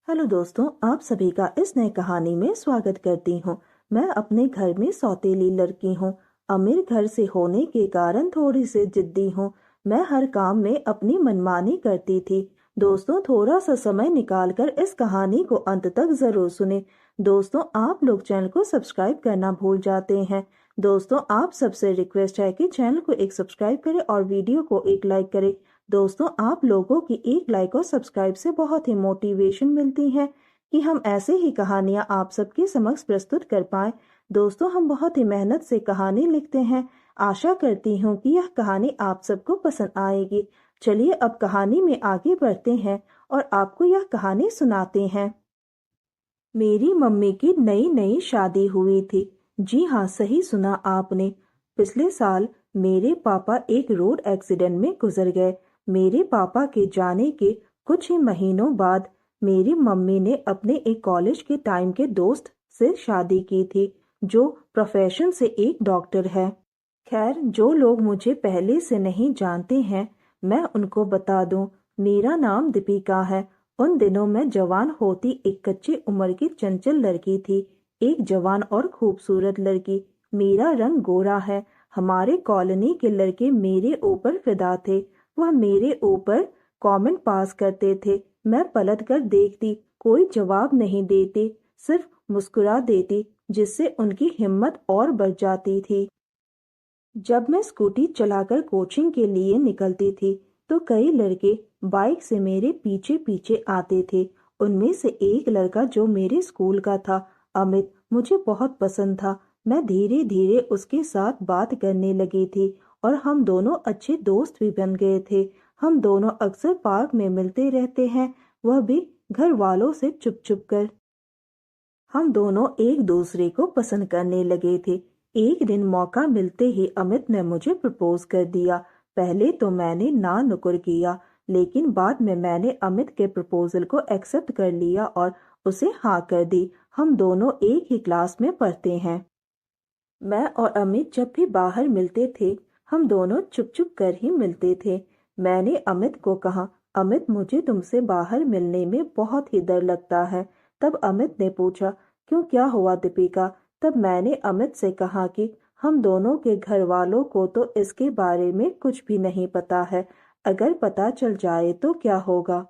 Hello दोस्तों, आप सभी का इस नई कहानी में स्वागत करती हूँ। मैं अपने घर में सौतेली लड़की हूँ। अमीर घर से होने के कारण थोड़ी सी जिद्दी हूँ। मैं हर काम में अपनी मनमानी करती थी। दोस्तों, थोड़ा सा समय निकालकर इस कहानी को अंत तक जरूर सुने। दोस्तों, आप लोग चैनल को सब्सक्राइब करना भूल जाते हैं। दोस्तों, आप सबसे रिक्वेस्ट है कि चैनल को एक सब्सक्राइब करें और वीडियो को एक लाइक करें। दोस्तों, आप लोगों की एक लाइक और सब्सक्राइब से बहुत ही मोटिवेशन मिलती है कि हम ऐसे ही कहानियां आप सबके समक्ष प्रस्तुत कर पाएं। दोस्तों, हम बहुत ही मेहनत से कहानी लिखते हैं। आशा करती हूं कि यह कहानी आप सबको पसंद आएगी। चलिए अब कहानी में आगे बढ़ते हैं और आपको यह कहानी सुनाते हैं। मेरी मम्मी की नई नई शादी हुई थी। जी हाँ, सही सुना आपने। पिछले साल मेरे पापा एक रोड एक्सीडेंट में गुजर गए। मेरे पापा के जाने के कुछ ही महीनों बाद मेरी मम्मी ने अपने एक कॉलेज के टाइम के दोस्त से शादी की थी, जो प्रोफेशन से एक डॉक्टर है। खैर, जो लोग मुझे पहले से नहीं जानते हैं, मैं उनको बता दूं, मेरा नाम दीपिका है। उन दिनों मैं जवान होती एक कच्ची उम्र की चंचल लड़की थी, एक जवान और खूबसूरत लड़की। मेरा रंग गोरा है। हमारे कॉलोनी के लड़के मेरे ऊपर फिदा थे। वह मेरे ऊपर कमेंट पास करते थे। मैं पलट कर देखती, कोई जवाब नहीं देते, सिर्फ मुस्कुरा देती, जिससे उनकी हिम्मत और बढ़ जाती थी। जब मैं स्कूटी चलाकर कोचिंग के लिए निकलती थी तो कई लड़के बाइक से मेरे पीछे पीछे आते थे। उनमें से एक लड़का जो मेरे स्कूल का था, अमित, मुझे बहुत पसंद था। मैं धीरे धीरे उसके साथ बात करने लगी थी और हम दोनों अच्छे दोस्त भी बन गए थे। हम दोनों अक्सर पार्क में मिलते रहते हैं, वह भी घर वालों से चुप चुप कर। हम दोनों एक दूसरे को पसंद करने लगे थे। एक दिन मौका मिलते ही अमित ने मुझे प्रपोज कर दिया। पहले तो मैंने ना नुकुर किया, लेकिन बाद में मैंने अमित के प्रपोजल को एक्सेप्ट कर लिया और उसे हाँ कर दी। हम दोनों एक ही क्लास में पढ़ते हैं। मैं और अमित जब भी बाहर मिलते थे, हम दोनों चुप चुप कर ही मिलते थे। मैंने अमित को कहा, अमित, मुझे तुमसे बाहर मिलने में बहुत ही डर लगता है। तब अमित ने पूछा, क्यों, क्या हुआ दीपिका? तब मैंने अमित से कहा कि हम दोनों के घर वालों को तो इसके बारे में कुछ भी नहीं पता है। अगर पता चल जाए तो क्या होगा।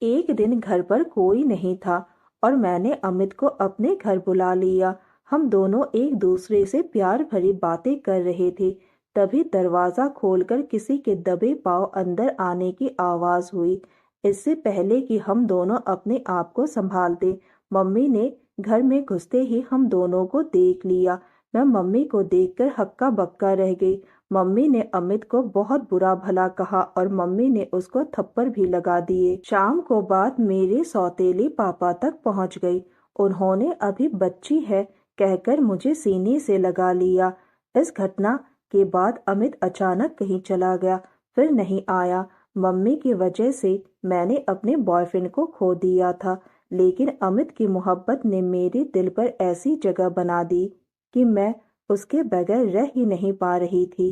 एक दिन घर पर कोई नहीं था और मैंने अमित को अपने घर बुला लिया। हम दोनों एक दूसरे से प्यार भरी बातें कर रहे थे। तभी दरवाजा खोलकर किसी के दबे पांव अंदर आने की आवाज हुई। इससे पहले कि हम दोनों अपने आप को संभालते, मम्मी ने घर में घुसते ही हम दोनों को देख लिया। मैं मम्मी को देखकर हक्का बक्का रह गई। मम्मी ने अमित को बहुत बुरा भला कहा और मम्मी ने उसको थप्पड़ भी लगा दिए। शाम को बात मेरे सौतेले पापा तक पहुंच गई। उन्होंने अभी बच्ची है कहकर मुझे सीने से लगा लिया। इस घटना के बाद अमित अचानक कहीं चला गया, फिर नहीं आया। मम्मी की वजह से मैंने अपने बॉयफ्रेंड को खो दिया था, लेकिन अमित की मोहब्बत ने मेरे दिल पर ऐसी जगह बना दी कि मैं उसके बगैर रह ही नहीं पा रही थी।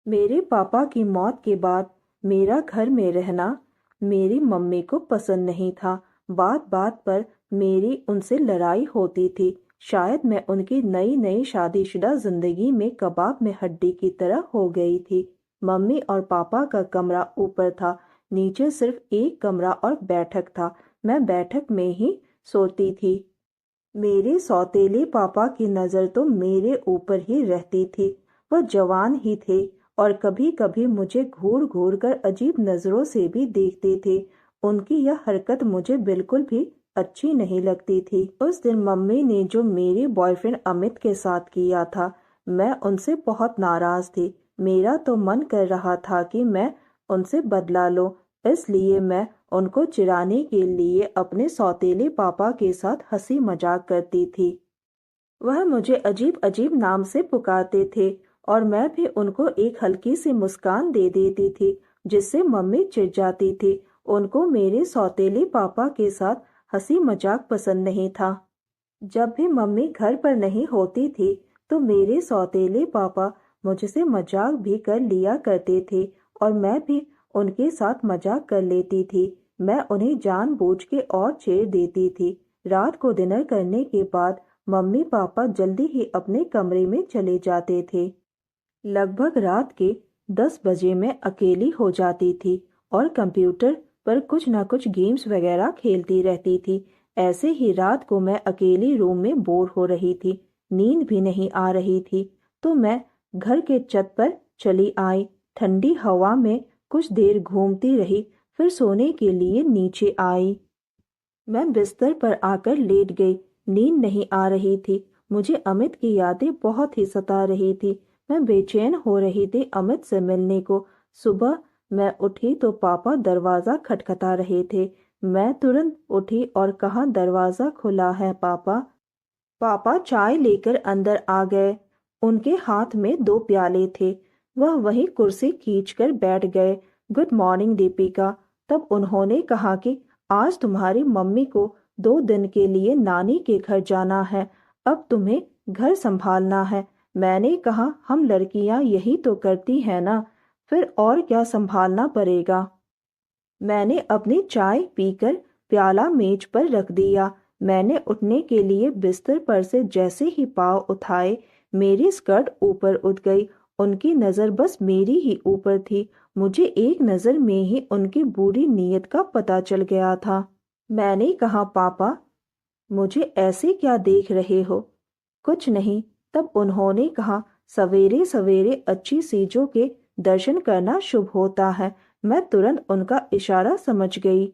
मेरे पापा की मौत के बाद मेरा घर में रहना मेरी मम्मी को पसंद नहीं था। बात बात पर मेरी उनसे लड़ाई होती थी। शायद मैं उनकी नई नई शादीशुदा जिंदगी में कबाब में हड्डी की तरह हो गई थी। मम्मी और पापा का कमरा ऊपर था, नीचे सिर्फ एक कमरा और बैठक था। मैं बैठक में ही सोती थी। मेरे सौतेले पापा की नज़र तो मेरे ऊपर ही रहती थी। वह जवान ही थे और कभी कभी मुझे घूर घूर कर अजीब नज़रों से भी देखते थे। उनकी यह हरकत मुझे बिल्कुल भी अच्छी नहीं लगती थी। उस दिन मम्मी ने जो मेरे बॉयफ्रेंड अमित के साथ किया था, मैं उनसे बहुत नाराज थी। मेरा तो मन कर रहा था कि मैं उनसे बदला लूं, इसलिए मैं उनको चिढ़ाने के लिए अपने सौतेले पापा के साथ हंसी मजाक करती थी। वह मुझे अजीब अजीब नाम से पुकारते थे और मैं भी उनको एक हल्की सी मुस्कान दे देती थी, जिससे मम्मी चिढ़ जाती थी। उनको मेरे सौतेले पापा के साथ हंसी मजाक पसंद नहीं था। जब भी मम्मी घर पर नहीं होती थी तो मेरे सौतेले पापा मुझसे मजाक भी कर लिया करते थे और मैं भी उनके साथ मजाक कर लेती थी। मैं उन्हें जानबूझ के और छेड़ देती थी। रात को डिनर करने के बाद मम्मी पापा जल्दी ही अपने कमरे में चले जाते थे। लगभग रात के 10 बजे मैं अकेली हो जाती थी और कंप्यूटर पर कुछ ना कुछ गेम्स वगैरह खेलती रहती थी। ऐसे ही रात को मैं अकेली रूम में बोर हो रही थी, नींद भी नहीं आ रही थी, तो मैं घर के छत पर चली आई। ठंडी हवा में कुछ देर घूमती रही, फिर सोने के लिए नीचे आई। मैं बिस्तर पर आकर लेट गई। नींद नहीं आ रही थी। मुझे अमित की यादें बहुत ही सता रही थी। मैं बेचैन हो रही थी अमित से मिलने को। सुबह मैं उठी तो पापा दरवाजा खटखटा रहे थे। मैं तुरंत उठी और कहा, दरवाजा खुला है पापा। पापा चाय लेकर अंदर आ गए। उनके हाथ में 2 प्याले थे। वह वहीं कुर्सी खींचकर बैठ गए। Good morning Deepika. तब उन्होंने कहा कि आज तुम्हारी मम्मी को 2 दिन के लिए नानी के घर जाना है। अब तुम्हें घर संभालना है। मैंने कहा, हम लड़कियां यही तो करती हैं ना, फिर और क्या संभालना पड़ेगा। मैंने अपनी चाय पीकर प्याला मेज पर रख दिया। मैंने उठने के लिए बिस्तर पर से जैसे ही पाँव उठाए, मेरी स्कर्ट ऊपर उठ गई। उनकी नज़र बस मेरी ही ऊपर थी। मुझे एक नज़र में ही उनकी बुरी नीयत का पता चल गया था। मैंने कहा, पापा मुझे ऐसे क्या देख रहे हो? कुछ नहीं। तब उन्होंने कहा, सवेरे सवेरे अच्छी चीजों के दर्शन करना शुभ होता है। मैं तुरंत उनका इशारा समझ गई।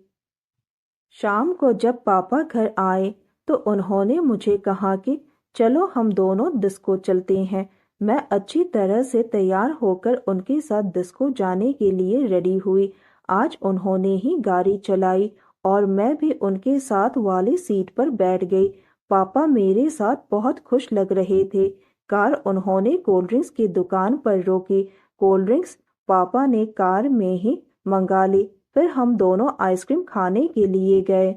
शाम को जब पापा घर आए तो उन्होंने मुझे कहा कि चलो हम दोनों डिस्को चलते हैं। मैं अच्छी तरह से तैयार होकर उनके साथ डिस्को जाने के लिए रेडी हुई। आज उन्होंने ही गाड़ी चलाई और मैं भी उनके साथ वाली सीट पर बैठ गई। पापा मेरे साथ बहुत खुश लग रहे थे। कार उन्होंने कोल्ड ड्रिंक्स की दुकान पर रोकी। कोल्ड ड्रिंक्स पापा ने कार में ही मंगा ली। फिर हम दोनों आइसक्रीम खाने के लिए गए।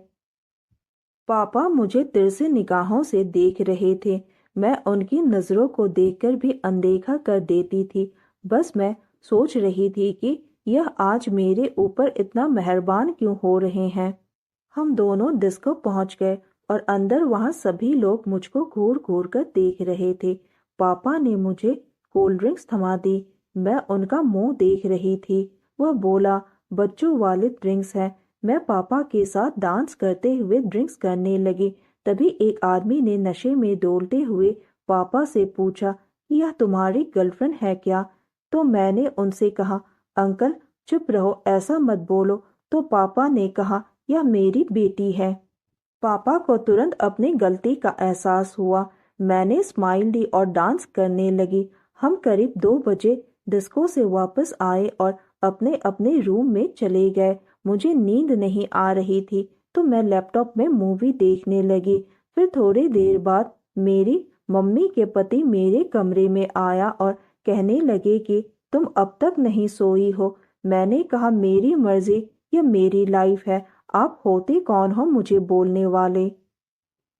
पापा मुझे तिरछी निगाहों से देख रहे थे। मैं उनकी नज़रों को देखकर भी अनदेखा कर देती थी। बस मैं सोच रही थी कि यह आज मेरे ऊपर इतना मेहरबान क्यों हो रहे हैं। हम दोनों डिस्को पहुंच गए और अंदर वहां सभी लोग मुझको घूर घूर कर देख रहे थे। पापा ने मुझे कोल्ड ड्रिंक्स थमा दी। मैं उनका मुंह देख रही थी। वह बोला, बच्चों वाले ड्रिंक्स हैं। मैं पापा के साथ डांस करते हुए ड्रिंक्स करने लगी। तभी एक आदमी ने नशे में डोलते हुए पापा से पूछा, यह तुम्हारी गर्लफ्रेंड है क्या? तो मैंने उनसे कहा, अंकल चुप रहो, ऐसा मत बोलो। तो पापा ने कहा, यह मेरी बेटी है। पापा को तुरंत अपनी गलती का एहसास हुआ। मैंने स्माइल दी और डांस करने लगी। हम करीब 2 बजे डिस्को से वापस आए और अपने अपने रूम में चले गए। मुझे नींद नहीं आ रही थी तो मैं लैपटॉप में मूवी देखने लगी। फिर थोड़ी देर बाद मेरी मम्मी के पति मेरे कमरे में आया और कहने लगे कि तुम अब तक नहीं सोई हो। मैंने कहा, मेरी मर्जी, ये मेरी लाइफ है, आप होते कौन हो मुझे बोलने वाले।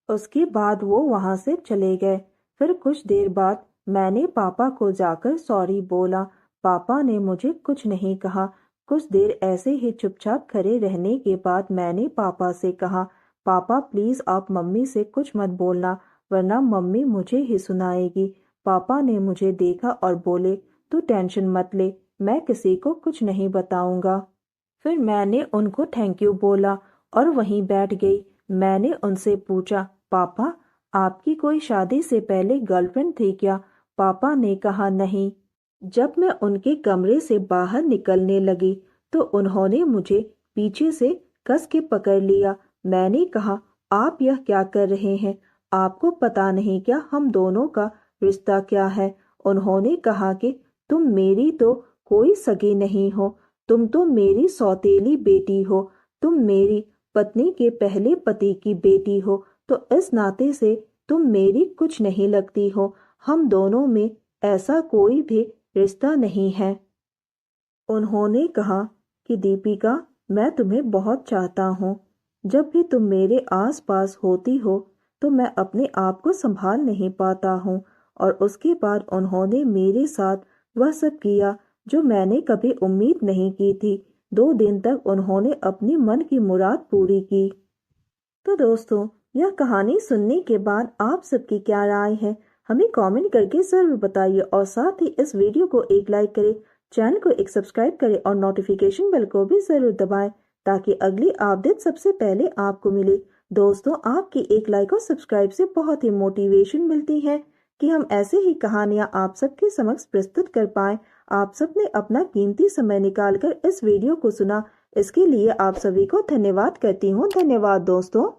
उसके बाद वो वहां से चले गए। फिर कुछ देर बाद मैंने पापा को जाकर सॉरी बोला। पापा ने मुझे कुछ नहीं कहा। कुछ देर ऐसे ही चुपचाप खड़े रहने के बाद मैंने पापा से कहा, पापा प्लीज आप मम्मी से कुछ मत बोलना, वरना मम्मी मुझे ही सुनाएगी। पापा ने मुझे देखा और बोले, तू टेंशन मत ले, मैं किसी को कुछ नहीं बताऊंगा। फिर मैंने उनको थैंक यू बोला और वहीं बैठ गई। मैंने उनसे पूछा, पापा आपकी कोई शादी से पहले गर्लफ्रेंड थी क्या? पापा ने कहा, नहीं। जब मैं उनके कमरे से बाहर निकलने लगी तो उन्होंने मुझे पीछे से कस के पकड़ लिया। मैंने कहा, आप यह क्या कर रहे हैं? आपको पता नहीं क्या हम दोनों का रिश्ता क्या है? उन्होंने कहा कि तुम मेरी तो कोई सगी नहीं हो, तुम तो मेरी सौतेली बेटी हो, तुम मेरी पत्नी के पहले पति की बेटी हो, तो इस नाते से तुम मेरी कुछ नहीं लगती हो। हम दोनों में ऐसा कोई भी रिश्ता नहीं है। उन्होंने कहा कि दीपिका, मैं तुम्हें बहुत चाहता हूँ। जब भी तुम मेरे आसपास होती हो तो मैं अपने आप को संभाल नहीं पाता हूँ। और उसके बाद उन्होंने मेरे साथ वह सब किया जो मैंने कभी उम्मीद नहीं की थी। 2 दिन तक उन्होंने अपनी मन की मुराद पूरी की। तो दोस्तों, यह कहानी सुनने के बाद आप सबकी क्या राय है, हमें कमेंट करके जरूर बताइए और साथ ही इस वीडियो को एक लाइक करें, चैनल को एक सब्सक्राइब करें और नोटिफिकेशन बेल को भी जरूर दबाएं ताकि अगली अपडेट सबसे पहले आपको मिले। दोस्तों, आपकी एक लाइक और सब्सक्राइब से बहुत ही मोटिवेशन मिलती है कि हम ऐसे ही कहानियां आप सबके समक्ष प्रस्तुत कर पाएं। आप सबने अपना कीमती समय निकालकर इस वीडियो को सुना, इसके लिए आप सभी को धन्यवाद करती हूँ। धन्यवाद दोस्तों।